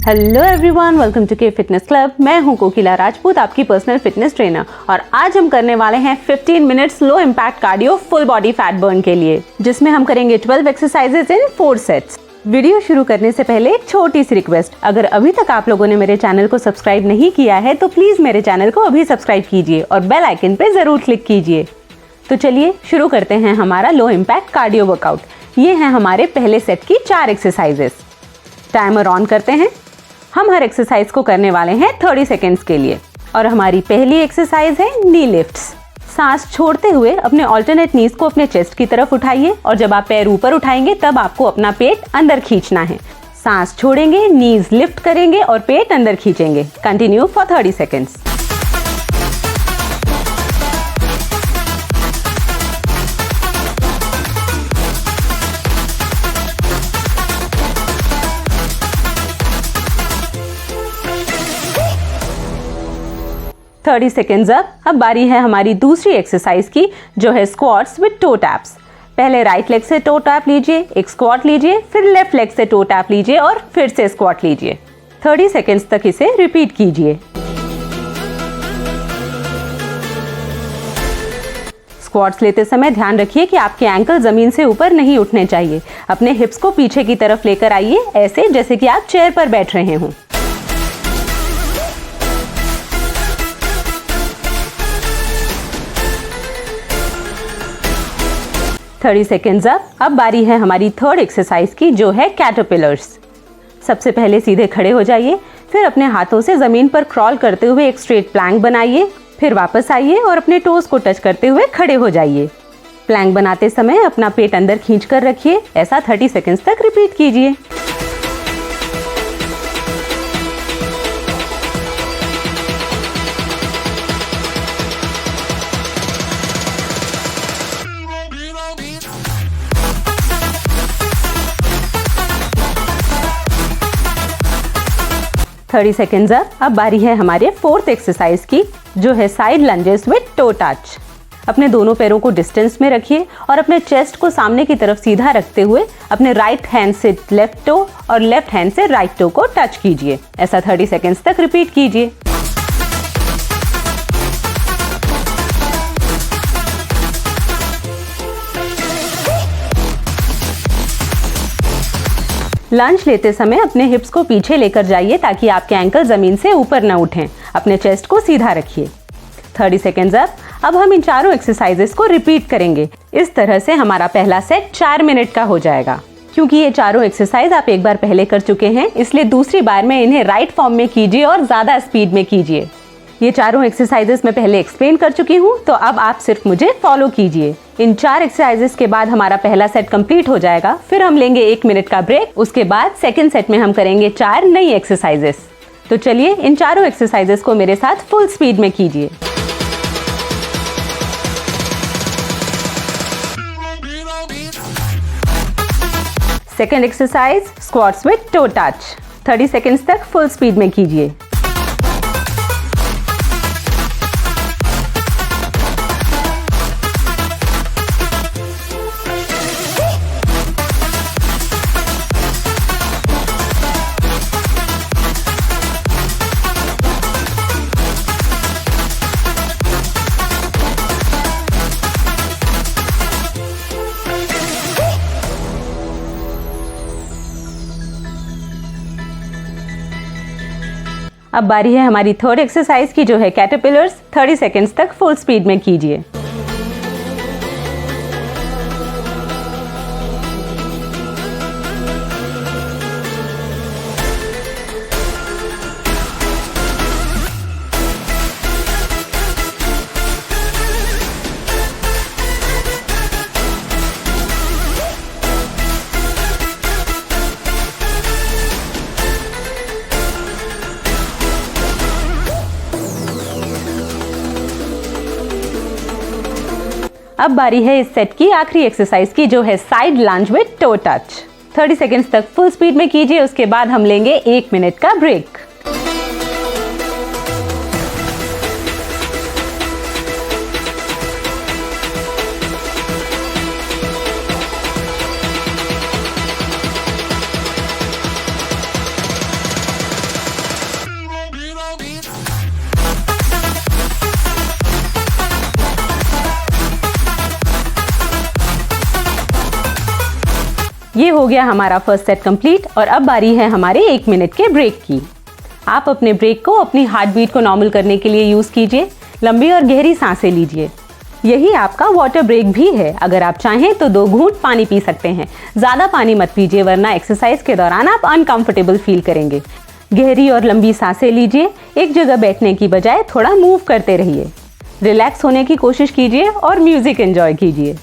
Hello everyone, welcome to के fitness club. मैं हूं कोकिला राजपूत, आपकी पर्सनल फिटनेस ट्रेनर, और आज हम करने वाले हैं 15 minutes low impact cardio full body fat burn के लिए, जिसमें हम करेंगे 12 एक्सरसाइजेस इन 4 सेट्स। वीडियो शुरू करने से पहले एक छोटी सी रिक्वेस्ट, अगर अभी तक आप लोगों ने मेरे चैनल को सब्सक्राइब नहीं किया है तो प्लीज मेरे चैनल को अभी सब्सक्राइब कीजिए और बेल आइकन पे जरूर क्लिक कीजिए। तो चलिए शुरू करते हैं हमारा लो इम्पैक्ट कार्डियो वर्कआउट। ये हैं हमारे पहले सेट की 4 एक्सरसाइजेस। टाइमर ऑन करते हैं। हम हर एक्सरसाइज को करने वाले हैं 30 सेकेंड्स के लिए, और हमारी पहली एक्सरसाइज है नी लिफ्ट्स। सांस छोड़ते हुए अपने ऑल्टरनेट नीज को अपने चेस्ट की तरफ उठाइए, और जब आप पैर ऊपर उठाएंगे तब आपको अपना पेट अंदर खींचना है। सांस छोड़ेंगे, नीज लिफ्ट करेंगे और पेट अंदर खींचेंगे। Continue for 30 seconds. Thirty seconds up. अब बारी है हमारी दूसरी एक्सरसाइज की, जो है स्क्वाट्स विद टो टैप्स। पहले राइट लेग से टो टैप लीजिए, एक स्क्वाट लीजिए, फिर लेफ्ट लेग से टो टैप लीजिए और फिर से स्क्वाट लीजिए। 30 सेकेंड्स तक इसे रिपीट कीजिए। स्क्वाट्स लेते समय ध्यान रखिए कि आपके एंकल जमीन से ऊपर नहीं उठने चाहिए। अपने हिप्स को पीछे की तरफ लेकर आइए, ऐसे जैसे कि आप चेयर पर बैठ रहे हों। Thirty seconds up. अब बारी है हमारी थर्ड एक्सरसाइज की, जो है कैटरपिलर्स। सबसे पहले सीधे खड़े हो जाइए, फिर अपने हाथों से जमीन पर क्रॉल करते हुए एक स्ट्रेट प्लैंक बनाइए, फिर वापस आइए और अपने टोज को टच करते हुए खड़े हो जाइए। प्लैंक बनाते समय अपना पेट अंदर खींच कर रखिए। ऐसा 30 सेकेंड्स तक रिपीट कीजिए। Thirty seconds up. अब बारी है हमारे फोर्थ एक्सरसाइज की, जो है side lunges with toe touch. अपने दोनों पैरों को डिस्टेंस में रखिए और अपने चेस्ट को सामने की तरफ सीधा रखते हुए अपने राइट हैंड से लेफ्ट टो और लेफ्ट हैंड से राइट टो को टच कीजिए। ऐसा 30 सेकेंड्स तक रिपीट कीजिए। लंज लेते समय अपने हिप्स को पीछे लेकर जाइए ताकि आपके एंकल जमीन से ऊपर न उठें। अपने चेस्ट को सीधा रखिए। 30 सेकेंड्स अप। अब हम इन चारों एक्सरसाइजेस को रिपीट करेंगे। इस तरह से हमारा पहला सेट 4 मिनट का हो जाएगा। क्योंकि ये चारों एक्सरसाइज आप एक बार पहले कर चुके हैं, इसलिए दूसरी बार में इन्हें राइट फॉर्म में कीजिए और ज्यादा स्पीड में कीजिए। ये चारों एक्सरसाइजेस मैं पहले एक्सप्लेन कर चुकी हूँ, तो अब आप सिर्फ मुझे फॉलो कीजिए। इन 4 एक्सरसाइजेस के बाद हमारा पहला सेट कंप्लीट हो जाएगा। फिर हम लेंगे 1 मिनट का ब्रेक। उसके बाद सेकंड सेट में हम करेंगे 4 नई एक्सरसाइजेस। तो चलिए इन चारों एक्सरसाइजेस को मेरे साथ फुल स्पीड में कीजिए। Second exercise, squats with toe touch. 30 seconds तक फुल स्पीड में कीजिए। अब बारी है हमारी थर्ड एक्सरसाइज की, जो है कैटरपिलर्स। 30 सेकेंड्स तक फुल स्पीड में कीजिए। अब बारी है इस सेट की आखिरी एक्सरसाइज की, जो है side lunge with toe touch. 30 seconds तक फुल स्पीड में कीजिए। उसके बाद हम लेंगे 1 मिनट का ब्रेक। हो गया हमारा फर्स्ट सेट कंप्लीट और अब बारी है हमारे 1 मिनट के ब्रेक की। आप अपने ब्रेक को अपनी हार्ट बीट को नॉर्मल करने के लिए यूज कीजिए। लंबी और गहरी सांसें लीजिए। यही आपका वाटर ब्रेक भी है। अगर आप चाहें तो 2 घूंट पानी पी सकते हैं। ज्यादा पानी मत पीजिए वरना एक्सरसाइज के दौरान आप अनकंफर्टेबल फील करेंगे। गहरी और लंबी सांसें लीजिए। एक जगह बैठने की बजाय थोड़ा मूव करते रहिए। रिलैक्स होने की कोशिश कीजिए और म्यूजिक एंजॉय कीजिए।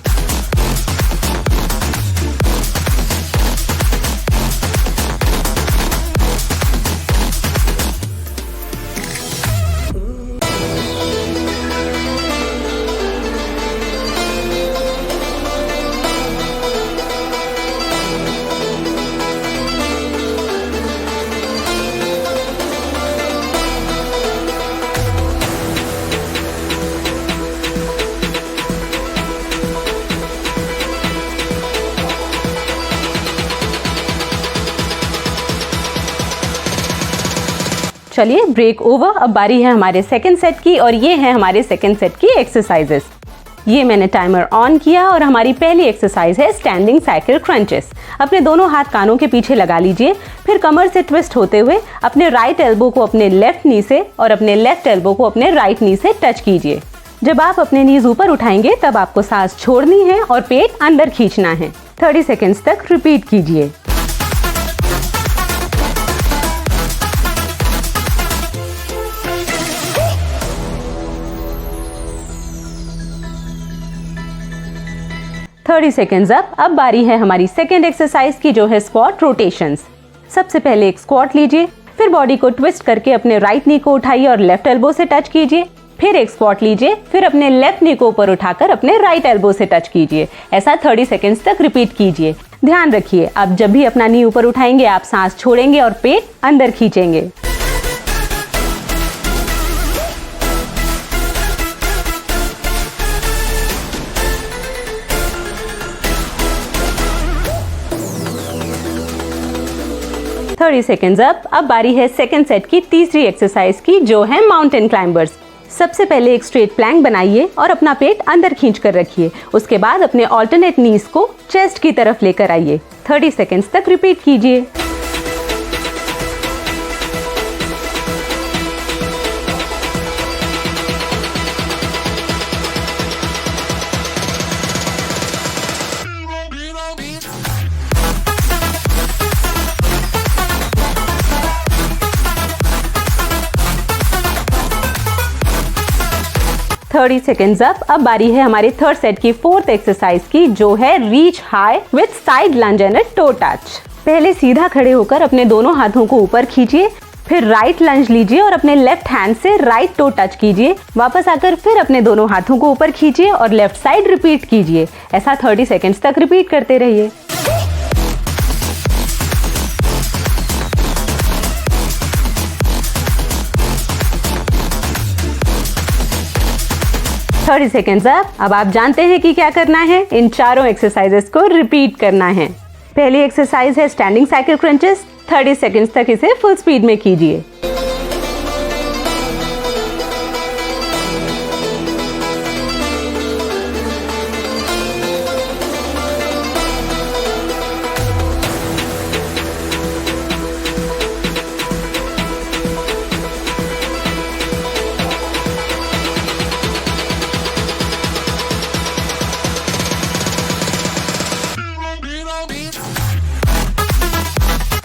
चलिए ब्रेक ओवर। अब बारी है हमारे सेकंड सेट की और ये है हमारे सेकंड सेट की एक्सरसाइजेस। ये मैंने टाइमर ऑन किया और हमारी पहली एक्सरसाइज है स्टैंडिंग साइकिल क्रंचेस। अपने दोनों हाथ कानों के पीछे लगा लीजिए। फिर कमर से ट्विस्ट होते हुए अपने राइट एल्बो को अपने लेफ्ट नी से और अपने लेफ्ट एल्बो को अपने राइट नी से टच कीजिए। जब आप अपने नीज ऊपर उठाएंगे तब आपको सांस छोड़नी है और पेट अंदर खींचना है। 30 सेकेंड्स तक रिपीट कीजिए। Thirty seconds up. अब बारी है हमारी सेकेंड एक्सरसाइज की जो है स्क्वाट रोटेशंस। सबसे पहले एक स्क्वाट लीजिए। फिर बॉडी को ट्विस्ट करके अपने राइट नी को उठाइए और लेफ्ट एल्बो से टच कीजिए। फिर एक स्क्वाट लीजिए। फिर अपने लेफ्ट नी को ऊपर उठाकर अपने राइट एल्बो से टच कीजिए। ऐसा 30 सेकेंड्स तक रिपीट कीजिए। ध्यान रखिए आप जब भी अपना नी ऊपर उठाएंगे आप सांस छोड़ेंगे और पेट अंदर खींचेंगे। Thirty seconds up. अब बारी है सेकेंड सेट की तीसरी एक्सरसाइज की जो है माउंटेन क्लाइंबर्स। सबसे पहले एक स्ट्रेट प्लैंक बनाइए और अपना पेट अंदर खींच कर रखिए। उसके बाद अपने ऑल्टरनेट नीज को चेस्ट की तरफ लेकर आइए। 30 सेकेंड्स तक रिपीट कीजिए। Thirty seconds up. अब बारी है हमारे थर्ड सेट की फोर्थ एक्सरसाइज की जो है reach high with side lunge and toe touch. पहले सीधा खड़े होकर अपने दोनों हाथों को ऊपर खींचिए। फिर राइट लंज लीजिए और अपने लेफ्ट हैंड से राइट टो टच कीजिए। वापस आकर फिर अपने दोनों हाथों को ऊपर खींचिए और लेफ्ट साइड रिपीट कीजिए। ऐसा 30 सेकेंड्स तक रिपीट करते रहिए। Thirty seconds up. अब आप जानते हैं कि क्या करना है। इन चारों एक्सरसाइजेस को रिपीट करना है। पहली एक्सरसाइज है स्टैंडिंग साइकिल क्रंचेस। 30 सेकेंड्स तक इसे फुल स्पीड में कीजिए।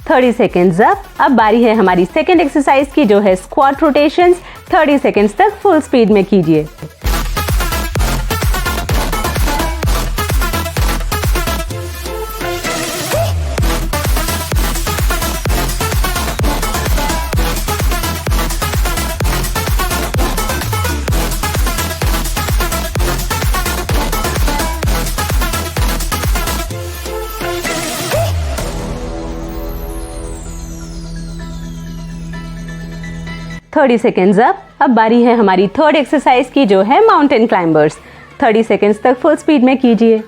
Thirty seconds up. अब बारी है हमारी सेकेंड एक्सरसाइज की जो है स्क्वाट रोटेशंस। 30 सेकेंड्स तक फुल स्पीड में कीजिए। Thirty seconds up. अब बारी है हमारी थर्ड एक्सरसाइज की जो है माउंटेन क्लाइंबर्स। 30 सेकेंड्स तक फुल स्पीड में कीजिए।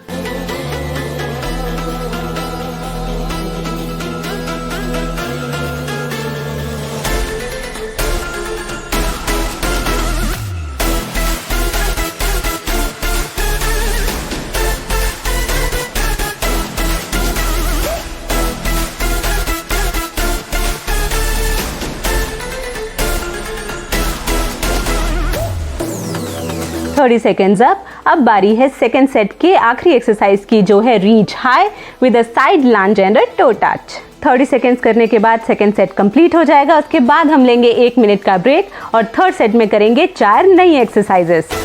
30 सेकेंड्स अप। अब बारी है सेकेंड सेट के आखिरी एक्सरसाइज की, जो है reach high with a side lunge and a toe touch. 30 seconds करने के बाद सेकेंड सेट कंप्लीट हो जाएगा। उसके बाद हम लेंगे 1 मिनट का ब्रेक और थर्ड सेट में करेंगे 4 नई एक्सरसाइजेस।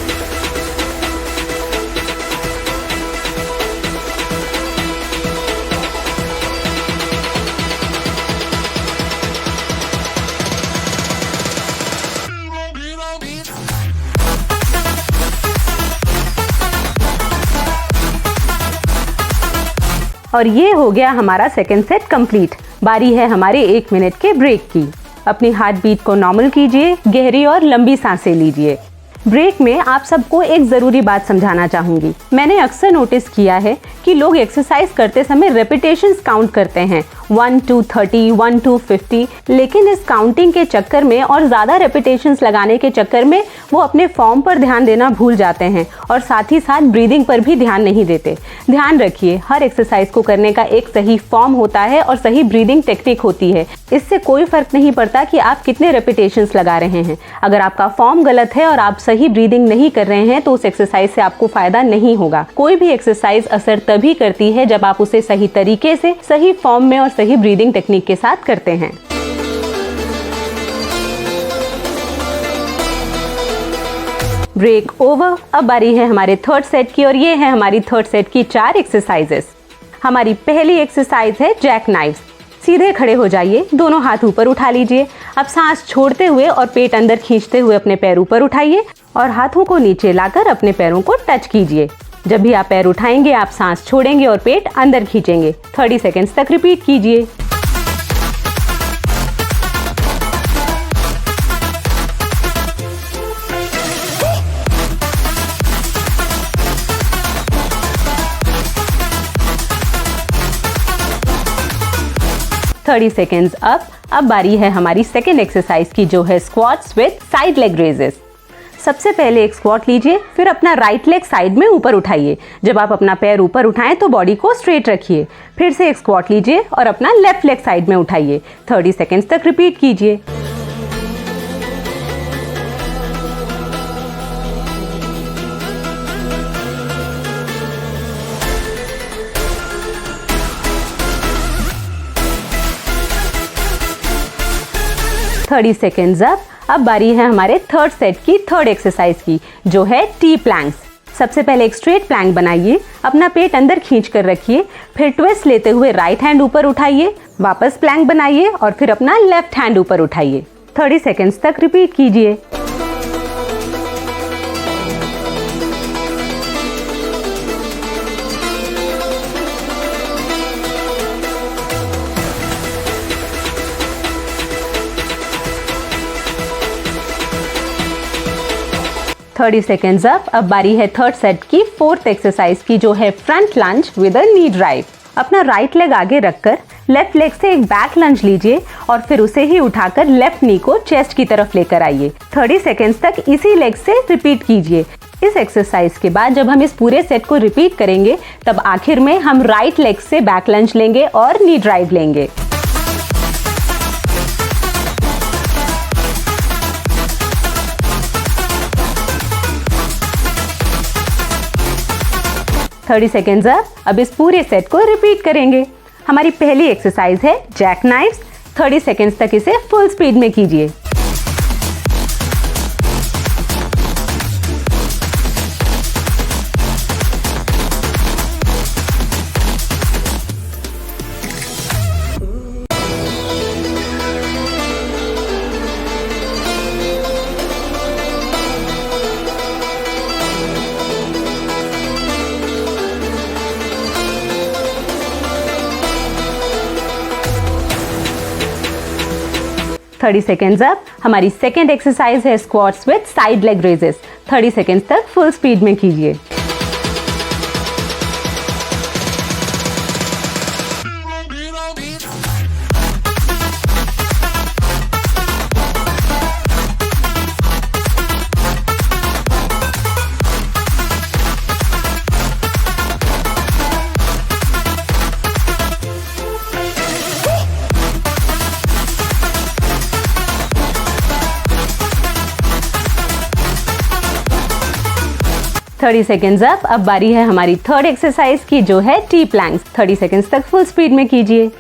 और ये हो गया हमारा सेकेंड सेट कंप्लीट। बारी है हमारे 1 मिनट के ब्रेक की। अपनी हार्ट बीट को नॉर्मल कीजिए, गहरी और लंबी सांसें लीजिए। ब्रेक में आप सबको एक ज़रूरी बात समझाना चाहूँगी। मैंने अक्सर नोटिस किया है कि लोग एक्सरसाइज करते समय रेपिटेशंस काउंट करते हैं 1 to 30, 1 to 50, लेकिन इस काउंटिंग के चक्कर में और ज़्यादा रेपिटेशंस लगाने के चक्कर में वो अपने फॉर्म पर ध्यान देना भूल जाते हैं और साथ ही साथ ब्रीदिंग पर भी ध्यान नहीं देते। ध्यान रखिए, हर एक्सरसाइज को करने का एक सही फॉर्म होता है और सही ब्रीदिंग टेक्निक होती है। इससे कोई फर्क नहीं पड़ता कि आप कितने रेपिटेशंस लगा रहे हैं। अगर आपका फॉर्म गलत है और आप सही ब्रीदिंग नहीं कर रहे हैं तो उस एक्सरसाइज से आपको फायदा नहीं होगा। कोई भी एक्सरसाइज असर तभी करती है जब आप उसे सही तरीके से, सही फॉर्म में और सही ब्रीदिंग टेक्निक के साथ करते हैं। Break over. अब बारी है हमारे थर्ड सेट की और ये है हमारी थर्ड सेट की 4 एक्सरसाइजेस। हमारी पहली एक्सरसाइज है जैक नाइफ्स। सीधे खड़े हो जाइए, दोनों हाथ ऊपर उठा लीजिए। अब सांस छोड़ते हुए और पेट अंदर खींचते हुए अपने पैर ऊपर उठाइए और हाथों को नीचे लाकर अपने पैरों को टच कीजिए। जब भी आप पैर उठाएंगे आप सांस छोड़ेंगे और पेट अंदर खींचेंगे। 30 सेकेंड्स तक रिपीट कीजिए। Thirty seconds up. अब बारी है हमारी सेकेंड एक्सरसाइज की, जो है squats with side leg raises. सबसे पहले एक स्क्वाट लीजिए, फिर अपना राइट लेग साइड में ऊपर उठाइए। जब आप अपना पैर ऊपर उठाएं तो बॉडी को स्ट्रेट रखिए। फिर से एक स्क्वाट लीजिए और अपना लेफ्ट लेग साइड में उठाइए। 30 सेकेंड्स तक रिपीट कीजिए। Thirty seconds up. अब बारी है हमारे थर्ड सेट की थर्ड एक्सरसाइज की, जो है टी प्लैंक्स। सबसे पहले एक स्ट्रेट प्लैंक बनाइए, अपना पेट अंदर खींच कर रखिए, फिर ट्विस्ट लेते हुए राइट हैंड ऊपर उठाइए, वापस प्लैंक बनाइए और फिर अपना लेफ्ट हैंड ऊपर उठाइए। 30 सेकेंड्स तक रिपीट कीजिए। Thirty seconds up. अब बारी है थर्ड सेट की फोर्थ एक्सरसाइज की, जो है front lunge with a knee drive. अपना राइट लेग आगे रखकर लेफ्ट लेग से एक बैक लंज लीजिए और फिर उसे ही उठाकर लेफ्ट नी को चेस्ट की तरफ लेकर आइए। 30 सेकेंड्स तक इसी लेग से रिपीट कीजिए। इस एक्सरसाइज के बाद जब हम इस पूरे सेट को रिपीट करेंगे तब आखिर में हम राइट लेग से बैक लंज लेंगे और नी ड्राइव लेंगे। Thirty seconds up. अब इस पूरे सेट को रिपीट करेंगे। हमारी पहली एक्सरसाइज है जैक नाइफ्स। 30 सेकेंड्स तक इसे फुल स्पीड में कीजिए। Thirty seconds up. हमारी सेकेंड एक्सरसाइज है squats with side leg raises. 30 seconds तक फुल स्पीड में कीजिए। 30 सेकेंड्स अप। अब बारी है हमारी थर्ड एक्सरसाइज की, जो है टी प्लैंक्स। 30 सेकेंड्स तक फुल स्पीड में कीजिए।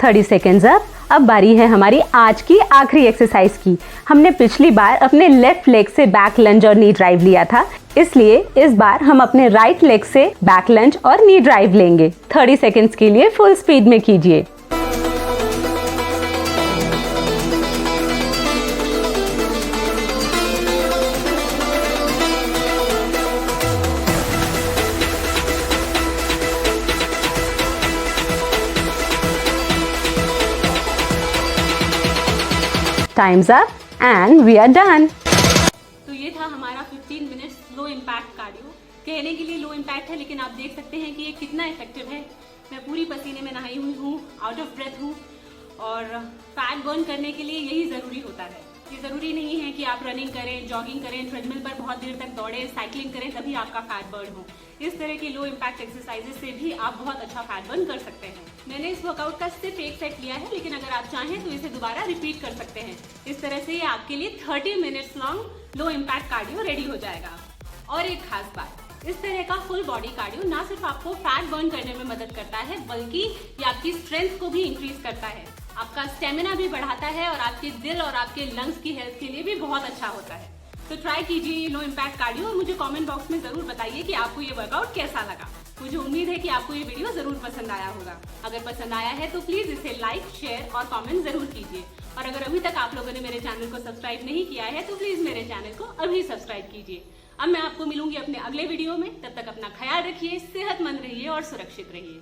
Thirty seconds up. अब बारी है हमारी आज की आखिरी एक्सरसाइज की। हमने पिछली बार अपने लेफ्ट लेग से बैक लंज और नी ड्राइव लिया था, इसलिए इस बार हम अपने राइट लेग से बैक लंज और नी ड्राइव लेंगे। 30 सेकेंड्स के लिए फुल स्पीड में कीजिए। Time's up and we are done. तो ये था हमारा 15 मिनट्स लो इम्पैक्ट कार्डियो। कहने के लिए लो इम्पैक्ट है, लेकिन आप देख सकते हैं कि ये कितना इफेक्टिव है। मैं पूरी पसीने में नहाई हुई हूँ, आउट ऑफ ब्रेथ हूँ, और फैट बर्न करने के लिए यही ज़रूरी होता है। ये ज़रूरी नहीं है कि आप रनिंग करें, जॉगिंग करें, ट्रेडमिल पर बहुत देर तक दौड़ें, साइकिलिंग करें, तभी आपका फैट बर्न हो। इस तरह की लो इम्पैक्ट एक्सरसाइजेज से भी आप बहुत अच्छा फैट बर्न कर सकते हैं। मैंने इस वर्कआउट का सिर्फ एक सेट लिया है, लेकिन अगर आप चाहें तो इसे दोबारा रिपीट कर सकते हैं। इस तरह से ये आपके लिए 30 minutes long low impact cardio ready हो जाएगा। और एक खास बात, इस तरह का फुल बॉडी कार्डियो ना सिर्फ आपको फैट बर्न करने में मदद करता है, बल्कि ये आपकी स्ट्रेंथ को भी इंक्रीज करता है, आपका स्टेमिना भी बढ़ाता है, और आपके दिल और आपके लंग्स की हेल्थ के लिए भी बहुत अच्छा होता है। तो ट्राई कीजिए ये लो इम्पैक्ट कार्डियो, और मुझे कमेंट बॉक्स में जरूर बताइए कि आपको ये वर्कआउट कैसा लगा। मुझे उम्मीद है कि आपको ये वीडियो जरूर पसंद आया होगा। अगर पसंद आया है तो प्लीज इसे लाइक, शेयर और कमेंट जरूर कीजिए। और अगर अभी तक आप लोगों ने मेरे चैनल को सब्सक्राइब नहीं किया है तो प्लीज मेरे चैनल को अभी सब्सक्राइब कीजिए। अब मैं आपको मिलूंगी अपने अगले वीडियो में। तब तक अपना ख्याल रखिए, सेहतमंद रहिए और सुरक्षित रहिए।